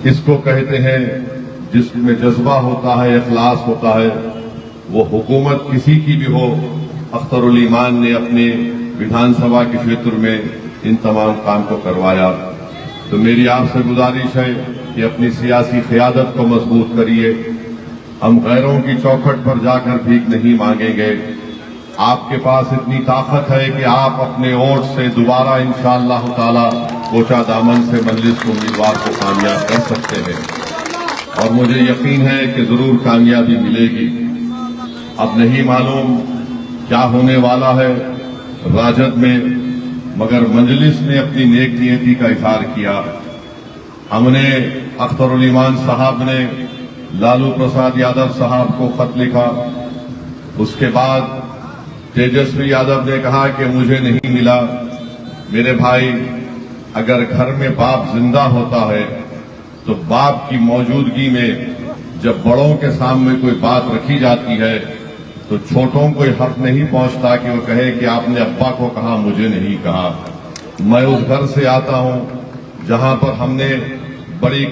इसको कहते हैं जिसमें जज्बा होता है, इखलास होता है। वो हुकूमत किसी की भी हो, अख्तरुल ईमान ने अपने विधानसभा के क्षेत्र में इन तमाम काम को करवाया। तो मेरी आपसे गुजारिश है कि अपनी सियासी क़यादत को मजबूत करिए। हम गैरों की चौखट पर जाकर भीख नहीं मांगेंगे। आपके पास इतनी ताकत है कि आप अपने वोट से दोबारा इंशाअल्लाह ताला कोटा दामन से मजलिस के उम्मीदवार को कामयाब कर सकते हैं और मुझे यकीन है कि जरूर कामयाबी मिलेगी। अब नहीं मालूम क्या होने वाला है राजद में, मगर मजलिस ने अपनी नेक नियति का इजहार किया। हमने अख्तरुल ईमान साहब ने लालू प्रसाद यादव साहब को खत लिखा। उसके बाद तेजस्वी यादव ने कहा कि मुझे नहीं मिला। मेरे भाई, अगर घर में बाप जिंदा होता है तो बाप की मौजूदगी में जब बड़ों के सामने कोई बात रखी जाती है तो छोटों को हक नहीं पहुंचता कि वो कहे कि आपने अब्बा को कहा, मुझे नहीं कहा। मैं उस घर से आता हूं जहां पर हमने बड़ी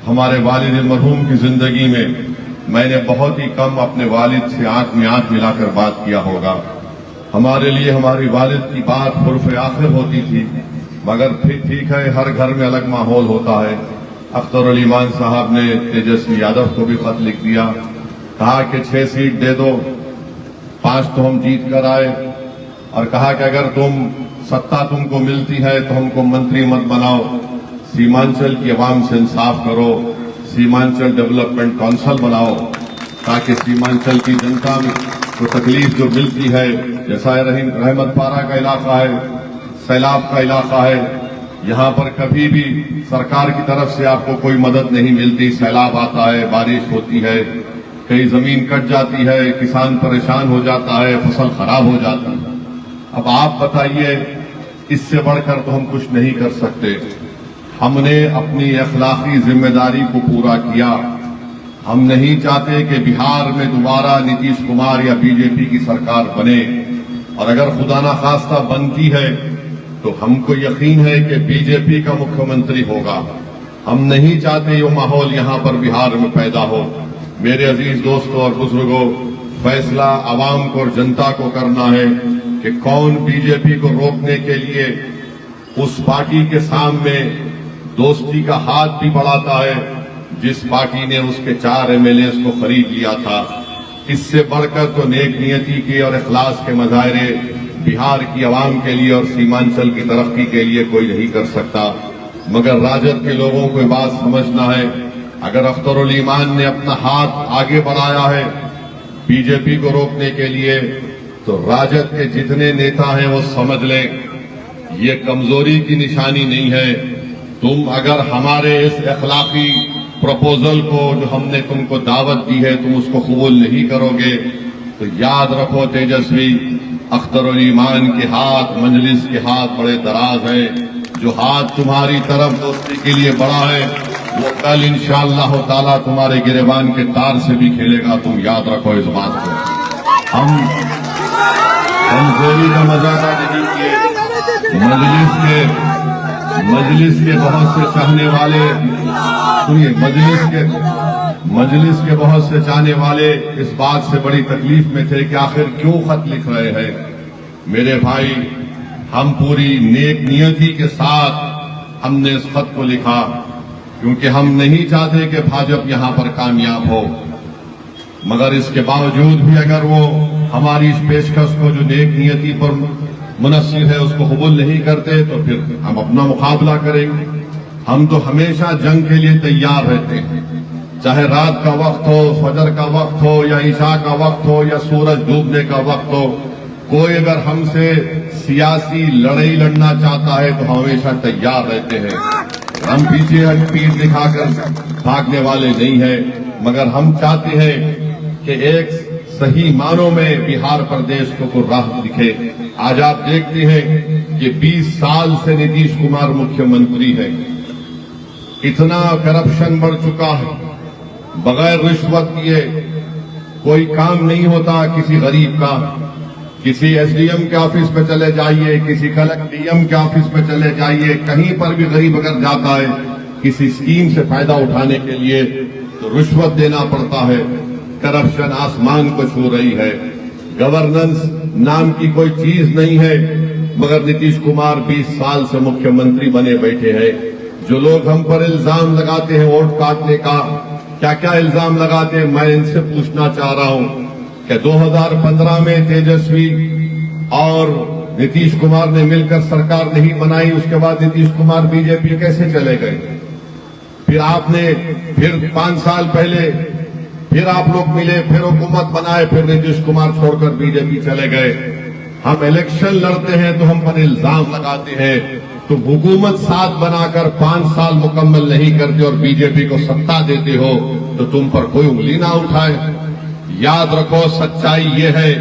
हमारे वालिद मरहूम की जिंदगी में मैंने बहुत ही कम अपने वालिद से आंख में आंख मिलाकर बात किया होगा। हमारे लिए हमारी वालिद की बात उर्फ आखिर होती थी, मगर फिर ठीक है, हर घर में अलग माहौल होता है। अख्तरुल ईमान साहब ने तेजस्वी यादव को भी खत लिख दिया, कहा कि 6 सीट दे दो, 5 तो हम जीत कर आए, और कहा कि अगर सत्ता तुमको मिलती है तो हमको मंत्री मत बनाओ, सीमांचल की आवाम से इंसाफ करो, सीमांचल डेवलपमेंट काउंसिल बनाओ ताकि सीमांचल की जनता में को तकलीफ जो मिलती है, जैसा रहमतपारा का इलाका है, सैलाब का इलाका है, यहाँ पर कभी भी सरकार की तरफ से आपको कोई मदद नहीं मिलती। सैलाब आता है, बारिश होती है, कई जमीन कट जाती है, किसान परेशान हो जाता है, फसल खराब हो जाती है। अब आप बताइए, इससे बढ़कर तो हम कुछ नहीं कर सकते। हमने अपनी अखलाकी जिम्मेदारी को पूरा किया। हम नहीं चाहते कि बिहार में दोबारा नीतीश कुमार या बीजेपी की सरकार बने, और अगर खुदा ना खास्ता बनती है तो हमको यकीन है कि बीजेपी का मुख्यमंत्री होगा। हम नहीं चाहते ये माहौल यहां पर बिहार में पैदा हो। मेरे अजीज दोस्तों और बुजुर्गों, फैसला आवाम को और जनता को करना है कि कौन बीजेपी को रोकने के लिए उस पार्टी के सामने दोस्ती का हाथ भी बढ़ाता है जिस पार्टी ने उसके 4 एमएलए को खरीद लिया था। इससे बढ़कर तो नेक नियति की और इखलास के मजाहरे बिहार की आवाम के लिए और सीमांचल की तरक्की के लिए कोई नहीं कर सकता। मगर राजद के लोगों को बात समझना है, अगर अख्तरुल ईमान ने अपना हाथ आगे बढ़ाया है बीजेपी को रोकने के लिए, तो राजद के जितने नेता हैं वो समझ लें ये कमजोरी की निशानी नहीं है। तुम अगर हमारे इस अखलाकी प्रपोजल को जो हमने तुमको दावत दी है तुम उसको कबूल नहीं करोगे, तो याद रखो तेजस्वी, अख्तरुल ईमान के हाथ, मजलिस के हाथ बड़े दराज है। जो हाथ तुम्हारी तरफ दोस्ती के लिए बड़ा है वो कल इंशाअल्लाह ताला तुम्हारे गिरेबान के तार से भी खेलेगा। तुम याद रखो इस बात को। हम कमजोरी का मजाक नहीं किए। मजलिस के बहुत से चाहने वाले, सुनिए, मजलिस के बहुत से चाहने वाले इस बात से बड़ी तकलीफ में थे कि आखिर क्यों खत लिख रहे हैं। मेरे भाई, हम पूरी नेक नियति के साथ हमने इस खत को लिखा क्योंकि हम नहीं चाहते कि भाजपा यहां पर कामयाब हो। मगर इसके बावजूद भी अगर वो हमारी इस पेशकश को जो नेक नियति पर मुनस्सिर है उसको कबूल नहीं करते तो फिर हम अपना मुकाबला करेंगे। हम तो हमेशा जंग के लिए तैयार रहते हैं, चाहे रात का वक्त हो, फजर का वक्त हो, या ईशा का वक्त हो, या सूरज डूबने का वक्त हो। कोई अगर हमसे सियासी लड़ाई लड़ना चाहता है तो हम हमेशा तैयार रहते हैं। हम पीछे पीठ दिखाकर भागने वाले नहीं हैं, मगर हम चाहते हैं कि एक सही मानों में बिहार प्रदेश को राह दिखे। आज आप देखते हैं कि 20 साल से नीतीश कुमार मुख्यमंत्री है, इतना करप्शन बढ़ चुका है, बगैर रिश्वत किए कोई काम नहीं होता किसी गरीब का। किसी एसडीएम के ऑफिस पे चले जाइए, किसी कलेक्टर डीएम के ऑफिस पे चले जाइए, कहीं पर भी गरीब अगर जाता है किसी स्कीम से फायदा उठाने के लिए तो रिश्वत देना पड़ता है। करप्शन आसमान को छू रही है। गवर्नेंस नाम की कोई चीज नहीं है। मगर नीतीश कुमार 20 साल से मुख्यमंत्री बने बैठे हैं। जो लोग हम पर इल्जाम लगाते हैं वोट काटने का, क्या क्या इल्जाम लगाते हैं, मैं इनसे पूछना चाह रहा हूं कि 2015 में तेजस्वी और नीतीश कुमार ने मिलकर सरकार नहीं बनाई, उसके बाद नीतीश कुमार बीजेपी कैसे चले गए? फिर आपने 5 साल पहले फिर आप लोग मिले, फिर हुकूमत बनाए, फिर नीतीश कुमार छोड़कर बीजेपी चले गए। हम इलेक्शन लड़ते हैं तो हम पर इल्जाम लगाते हैं, तो हुकूमत साथ बनाकर 5 साल मुकम्मल नहीं करते और बीजेपी को सत्ता देते हो तो तुम पर कोई उंगली ना उठाए। याद रखो, सच्चाई ये है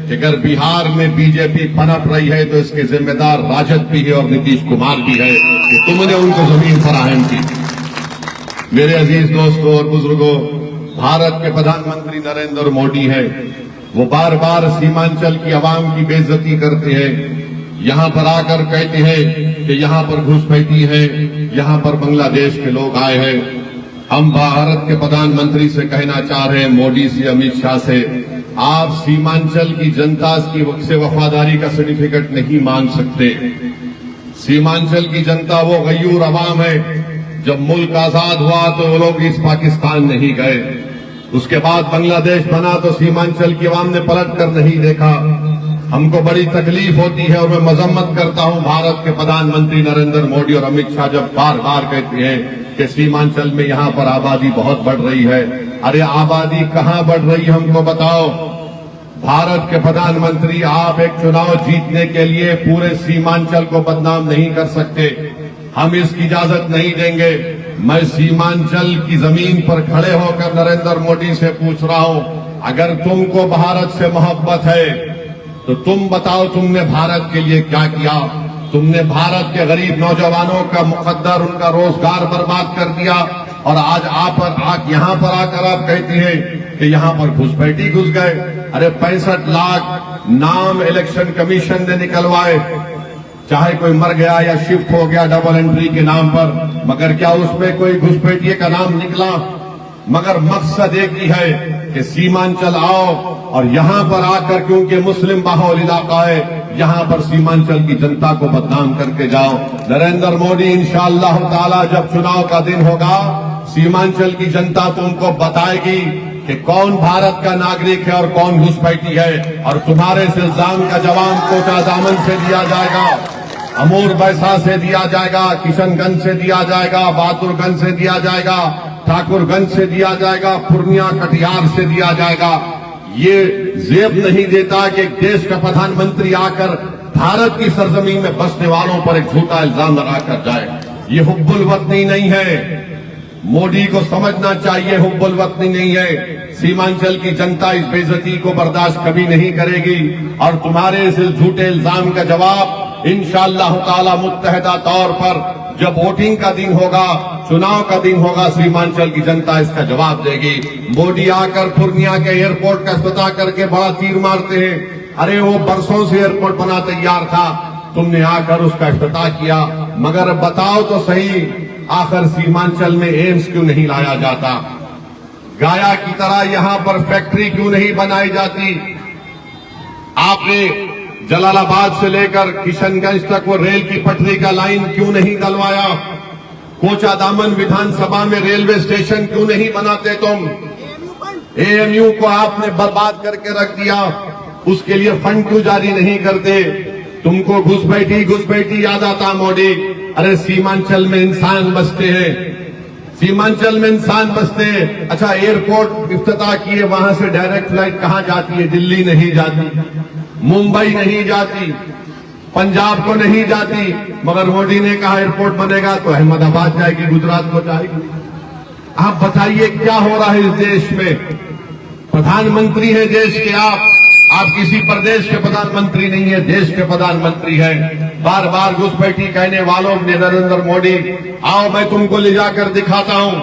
कि अगर बिहार में बीजेपी पनप रही है तो इसके जिम्मेदार राजद भी है और नीतीश कुमार भी है कि तुमने उनको जमीन फराहम की। मेरे अजीज दोस्तों और बुजुर्गों, भारत के प्रधानमंत्री नरेंद्र मोदी है। वो बार बार सीमांचल की आवाम की बेइज्जती करते हैं। यहां पर आकर कहते हैं कि यहां पर घुसपैठी है, यहां पर बांग्लादेश के लोग आए हैं। हम भारत के प्रधानमंत्री से कहना चाह रहे हैं, मोदी से, अमित शाह से, आप सीमांचल की जनता से वफादारी का सर्टिफिकेट नहीं मांग सकते। सीमांचल की जनता वो गयूर अवाम है। जब मुल्क आजाद हुआ तो वो लोग इस पाकिस्तान नहीं गए। उसके बाद बांग्लादेश बना तो सीमांचल की अवाम ने पलट कर नहीं देखा। हमको बड़ी तकलीफ होती है और मैं मजम्मत करता हूं भारत के प्रधानमंत्री नरेंद्र मोदी और अमित शाह जब बार बार कहते हैं कि सीमांचल में यहां पर आबादी बहुत बढ़ रही है। अरे आबादी कहां बढ़ रही है, हमको बताओ। भारत के प्रधानमंत्री, आप एक चुनाव जीतने के लिए पूरे सीमांचल को बदनाम नहीं कर सकते। हम इसकी इजाजत नहीं देंगे। मैं सीमांचल की जमीन पर खड़े होकर नरेंद्र मोदी से पूछ रहा हूं, अगर तुमको भारत से मोहब्बत है तो तुम बताओ, तुमने भारत के लिए क्या किया? तुमने भारत के गरीब नौजवानों का मुकद्दर, उनका रोजगार बर्बाद कर दिया और आज यहां पर आकर आप कहते हैं कि यहां पर घुसपैठी घुस गए। अरे 65 लाख नाम इलेक्शन कमीशन ने निकलवाए, चाहे कोई मर गया या शिफ्ट हो गया डबल एंट्री के नाम पर, मगर क्या उसमें कोई घुसपैठिए का नाम निकला? मगर मकसद एक ही है कि सीमांचल आओ और यहां पर आकर, क्योंकि मुस्लिम बाहुल इलाका है, यहां पर सीमांचल की जनता को बदनाम करके जाओ। नरेंद्र मोदी, इंशाअल्लाह ताला जब चुनाव का दिन होगा, सीमांचल की जनता तुमको बताएगी कि कौन भारत का नागरिक है और कौन घुसपैठी है। और तुम्हारे इस इल्जाम का जवाब कोटा दामन से दिया जाएगा, अमूर बैसा से दिया जाएगा, किशनगंज से दिया जाएगा, बहादुरगंज से दिया जाएगा, ठाकुरगंज से दिया जाएगा, पूर्णिया कटिहार से दिया जाएगा। ये जेब नहीं देता कि एक देश का प्रधानमंत्री आकर भारत की सरजमीन में बसने वालों पर एक झूठा इल्जाम लगाकर जाए। ये हुब्बुल वतनी नहीं है। मोदी को समझना चाहिए, हुब्बुल वतनी नहीं है। सीमांचल की जनता इस बेइज्जती को बर्दाश्त कभी नहीं करेगी और तुम्हारे इस झूठे इल्जाम का जवाब इंशाअल्लाह ताला मुत्तहदा तौर पर जब वोटिंग का दिन होगा, चुनाव का दिन होगा, सीमांचल की जनता इसका जवाब देगी। मोदी आकर पूर्णिया के एयरपोर्ट का इफ्तिताह करके बड़ा तीर मारते हैं। अरे वो बरसों से एयरपोर्ट बना तैयार था, तुमने आकर उसका इफ्तिताह किया। मगर बताओ तो सही, आखिर सीमांचल में एम्स क्यों नहीं लाया जाता? गाया की तरह यहां पर फैक्ट्री क्यों नहीं बनाई जाती? आपने जलालाबाद से लेकर किशनगंज तक वो रेल की पटरी का लाइन क्यों नहीं डलवाया? कोचा दामन विधानसभा में रेलवे स्टेशन क्यों नहीं बनाते तुम? एएमयू को आपने बर्बाद करके रख दिया, उसके लिए फंड क्यों जारी नहीं करते? तुमको घुसपैठी याद आता मोदी। अरे सीमांचल में इंसान बसते हैं, सीमांचल में इंसान बसते हैं। अच्छा, एयरपोर्ट इफ्तिताह किए, वहां से डायरेक्ट फ्लाइट कहां जाती है? दिल्ली नहीं जाती, मुंबई नहीं जाती, पंजाब को नहीं जाती। मगर मोदी ने कहा एयरपोर्ट बनेगा तो अहमदाबाद जाएगी, गुजरात को जाएगी। आप बताइए क्या हो रहा है इस देश में? प्रधानमंत्री है देश के आप किसी प्रदेश के प्रधानमंत्री नहीं है, देश के प्रधानमंत्री है। बार बार घुसपैठी कहने वालों ने नरेंद्र मोदी, आओ मैं तुमको ले जाकर दिखाता हूं।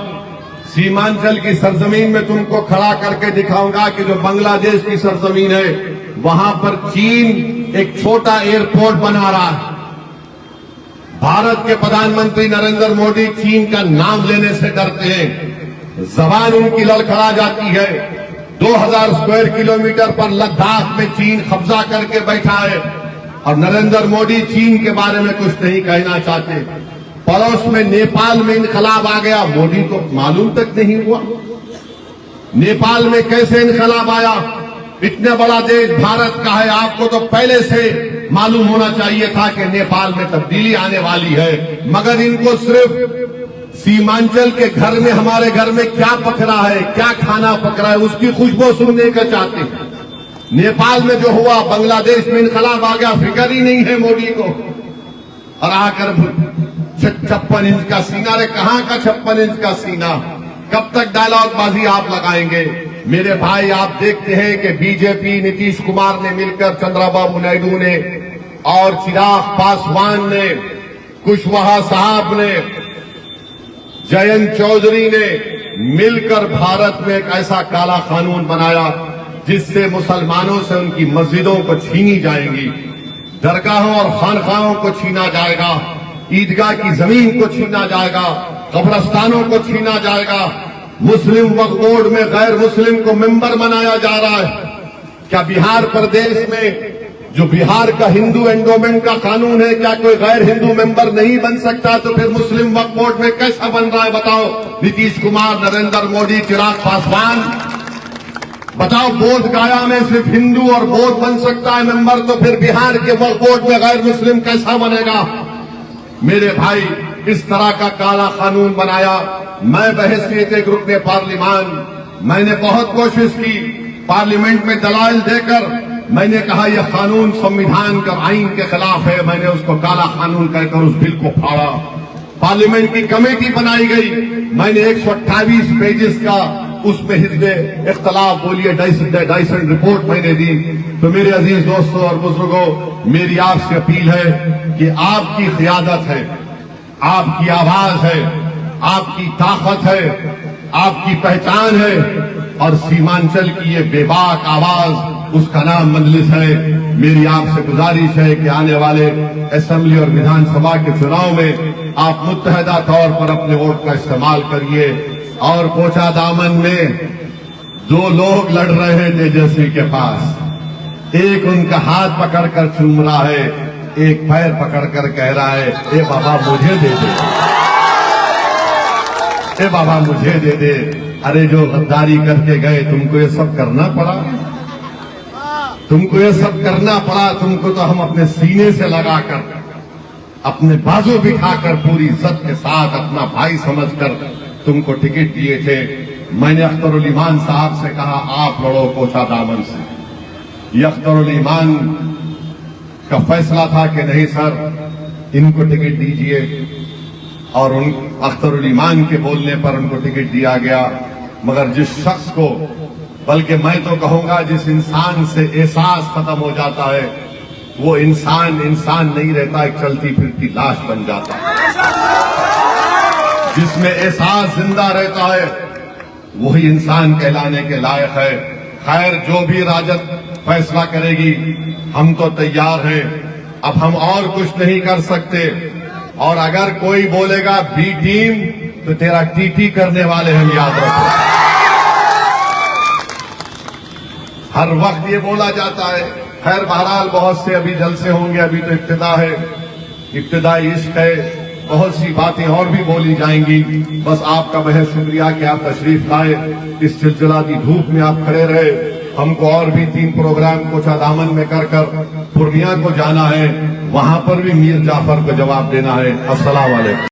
सीमांचल की सरजमीन में तुमको खड़ा करके दिखाऊंगा कि जो बांग्लादेश की सरजमीन है, वहां पर चीन एक छोटा एयरपोर्ट बना रहा है। भारत के प्रधानमंत्री नरेंद्र मोदी चीन का नाम लेने से डरते हैं, जबान उनकी लड़खड़ा जाती है। 2000 स्क्वायर किलोमीटर पर लद्दाख में चीन कब्जा करके बैठा है और नरेंद्र मोदी चीन के बारे में कुछ नहीं कहना चाहते। पड़ोस में नेपाल में इनकलाब आ गया, मोदी को मालूम तक नहीं हुआ। नेपाल में कैसे इनकलाब आया? इतना बड़ा देश भारत का है, आपको तो पहले से मालूम होना चाहिए था कि नेपाल में तब्दीली आने वाली है। मगर इनको सिर्फ सीमांचल के घर में, हमारे घर में क्या पक रहा है, क्या खाना पक रहा है, उसकी खुशबू सुनने का चाहते हैं। नेपाल में जो हुआ, बांग्लादेश में इनकलाब आ गया, फिक्र ही नहीं है मोदी को। और आकर 56 इंच का सीना, रे कहां का 56 इंच का सीना? कब तक डायलॉग बाजी आप लगाएंगे? मेरे भाई, आप देखते हैं कि बीजेपी नीतीश कुमार ने मिलकर, चंद्रबाबू नायडू ने और चिराग पासवान ने, कुशवाहा साहब ने, जयंत चौधरी ने मिलकर भारत में एक ऐसा काला कानून बनाया जिससे मुसलमानों से उनकी मस्जिदों को छीनी जाएंगी, दरगाहों और खानखाहों को छीना जाएगा, ईदगाह की जमीन को छीना जाएगा, कब्रस्तानों को छीना जाएगा। मुस्लिम वक्फ बोर्ड में गैर मुस्लिम को मेंबर बनाया जा रहा है। क्या बिहार प्रदेश में, जो बिहार का हिंदू एंडोमेंट का कानून है, क्या कोई गैर हिंदू मेंबर नहीं बन सकता? तो फिर मुस्लिम वक्फ बोर्ड में कैसा बन रहा है बताओ? नीतीश कुमार, नरेंद्र मोदी, चिराग पासवान, बताओ। बोध गया में सिर्फ हिंदू और बौद्ध बन सकता है मेंबर, तो फिर बिहार के वक्फ बोर्ड में गैर मुस्लिम कैसा बनेगा? मेरे भाई, इस तरह का काला कानून बनाया। मैं बहसीयत एक रुकने पार्लिमान, मैंने बहुत कोशिश की, पार्लियामेंट में दलाइल देकर मैंने कहा यह कानून संविधान का आइन के खिलाफ है। मैंने उसको काला कानून कहकर उस बिल को फाड़ा। पार्लियामेंट की कमेटी बनाई गई, मैंने 128 पेजेस का उसमें हिस्से इख्तलाफ बोलिए डाइसन रिपोर्ट मैंने दी। तो मेरे अजीज दोस्तों और बुजुर्गों, मेरी आपसे अपील है कि आपकी क़ियादत है, आपकी आवाज है, आपकी ताकत है, आपकी पहचान है और सीमांचल की ये बेबाक आवाज, उसका नाम मजलिस है। मेरी आपसे गुजारिश है कि आने वाले असेंबली और विधानसभा के चुनाव में आप मुत्तहदा तौर पर अपने वोट का इस्तेमाल करिए। और कोचा दामन में 2 लोग लड़ रहे हैं तेजस्वी के पास, एक उनका हाथ पकड़कर चूम रहा है, एक पैर पकड़कर कह रहा है, ए बाबा मुझे दे दे, ए बाबा मुझे दे दे। अरे जो गद्दारी करके गए, तुमको ये सब करना पड़ा, तुमको ये सब करना पड़ा। तुमको तो हम अपने सीने से लगाकर, अपने बाजू बिठाकर, पूरी इज्जत के साथ अपना भाई समझकर तुमको टिकट दिए थे। मैंने अख्तरुल ईमान साहब से कहा, आप लड़ो कोचा दामन से। ये अख्तरुल ईमान का फैसला था कि नहीं सर, इनको टिकट दीजिए, और उन अख्तरुल ईमान के बोलने पर उनको टिकट दिया गया। मगर जिस शख्स को, बल्कि मैं तो कहूंगा जिस इंसान से एहसास खत्म हो जाता है, वो इंसान नहीं रहता, एक चलती फिरती लाश बन जाता है। जिसमें एहसास जिंदा रहता है वही इंसान कहलाने के लायक है। खैर, जो भी राजद फैसला करेगी हम तो तैयार हैं। अब हम और कुछ नहीं कर सकते, और अगर कोई बोलेगा बी टीम तो तेरा टीटी करने वाले हम, याद रखो। हर वक्त ये बोला जाता है। खैर, बहरहाल बहुत से अभी जलसे होंगे, अभी तो इब्तिदा है, इब्तिदाई इश्क है, बहुत सी बातें और भी बोली जाएंगी। बस आपका बहुत शुक्रिया कि आप तशरीफ लाए, इस चिलचिलाती धूप में आप खड़े रहे। हमको और भी 3 प्रोग्राम कोचा दामन में कर पूर्णिया को जाना है, वहां पर भी मीर जाफर को जवाब देना है। अस्सलाम वालेकुम।